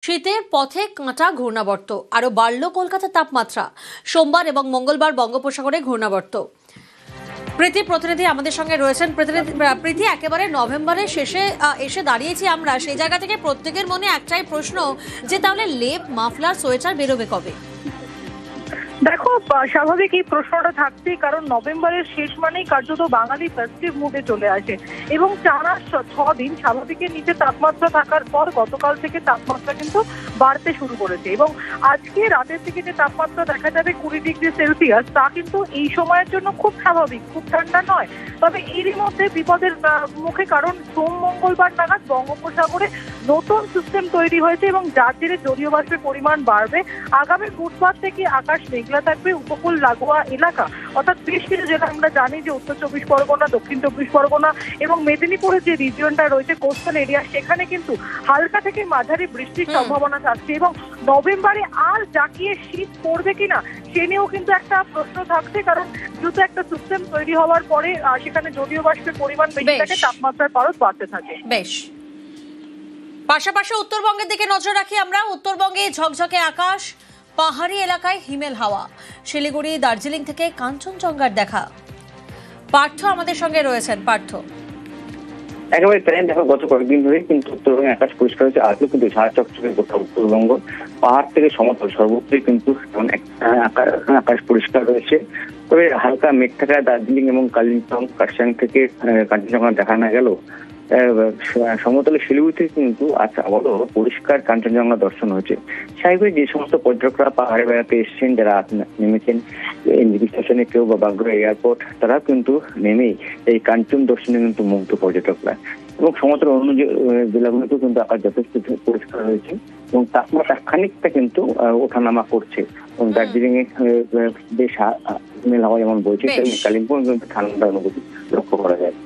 শীতের পথে কাঁটা ঘূর্ণাবর্ত আরো বাড়ল কলকাতার তাপমাত্রা। সোমবার এবং মঙ্গলবার বঙ্গোপসাগরে ঘূর্ণাবর্ত। প্রীতি প্রতিনিধি আমাদের সঙ্গে রয়েছেন। প্রীতি, একেবারে নভেম্বরের শেষে এসে দাঁড়িয়েছি আমরা, সেই জায়গা থেকে প্রত্যেকের মনে একটাই প্রশ্ন যে তাহলে লেপ, মাফলার, সোয়েটার বেরোবে কবে? দেখো, স্বাভাবিক এই প্রশ্নটা থাকছেই, কারণ নভেম্বরের শেষ মানেই কার্যত বাঙালি ফেস্টিভ মুডে চলে আসে এবং টানা 6 দিন স্বাভাবিকের নিচে তাপমাত্রা থাকার পর গতকাল থেকে তাপমাত্রা কিন্তু বাড়তে শুরু করেছে এবং আজকে রাতের থেকে যে তাপমাত্রা দেখা যাবে 20 ডিগ্রি সেলসিয়াস, তা কিন্তু এই সময়ের জন্য খুব স্বাভাবিক, খুব ঠান্ডা নয়। তবে এরই মধ্যে বিপদের মুখে, কারণ সোম মঙ্গলবার নাগাদ বঙ্গোপসাগরে নতুন সিস্টেম তৈরি হয়েছে এবং যার জেরে জলীয় বাষ্পের পরিমাণ বাড়বে। আগামী বুধবার থেকে আকাশ মেঘলা থাকবে, উপকূল লাগোয়া এলাকা অর্থাৎ বেশ কিছু জেলা, আমরা জানি যে উত্তর 24 পরগনা, দক্ষিণ 24 পরগনা এবং মেদিনীপুরের যে রিজিয়নটা রয়েছে কোস্টাল এরিয়া, সেখানে কিন্তু হালকা থেকে মাঝারি বৃষ্টির সম্ভাবনা থাকছে এবং নভেম্বরে আর জাঁকিয়ে শীত পড়বে কিনা সে নিয়েও কিন্তু একটা প্রশ্ন থাকছে, কারণ দ্রুত একটা সিস্টেম তৈরি হওয়ার পরে সেখানে জলীয় বাষ্পের পরিমাণ বেশি থাকে, তাপমাত্রার পারদ বাড়তে থাকে। বেশ, পাশাপাশি উত্তরবঙ্গের দিকে নজর রাখি আমরা। উত্তরবঙ্গে ঝকঝকে আকাশ, পাহাড়ি এলাকায় হিমেল হাওয়া, শিলিগুড়ি, দার্জিলিং থেকে কাঞ্চনজঙ্ঘার দেখা। পার্থ আমাদের সঙ্গে রয়েছেন। পার্থ, একেবারে তাই। দেখো, গত কয়েকদিন ধরে কিন্তু উত্তরবঙ্গে আকাশ পরিষ্কার হয়েছে। আজও কিন্তু ঝাড় চকচকে গোটা উত্তরবঙ্গ, পাহাড় থেকে সমতল সর্বত্রই কিন্তু আকাশ পরিষ্কার রয়েছে। তবে হালকা মেঘ থাকায় দার্জিলিং এবং কালিম্পং, কার্শিয়াং থেকে কাঞ্চনজঙ্ঘা দেখা না গেল, সমতলে শিলিগুড়িতে কিন্তু আজ আবারও পরিষ্কার কাঞ্চনজঙ্ঘা দর্শন হয়েছে। স্বাভাবিক যে সমস্ত পর্যটকরা পাহাড়ে বেড়াতে এসেছেন, যারা নেমেছেন এনজিপি স্টেশনে কেউ বা বাগড়া এয়ারপোর্ট, তারা কিন্তু নেমেই এই কাঞ্চন দর্শনে কিন্তু মুগ্ধ পর্যটকরা। এবং সমতল অন্য জেলাগুলোতেও কিন্তু আকাশ যথেষ্ট পরিষ্কার হয়েছে এবং তাপমাত্রা খানিকটা কিন্তু ওঠানামা করছে এবং দার্জিলিং এ বেশ মেল হাওয়া যেমন বইছে, কালিম্পং কিন্তু ঠান্ডা অনুভূতি লক্ষ্য করা যায়।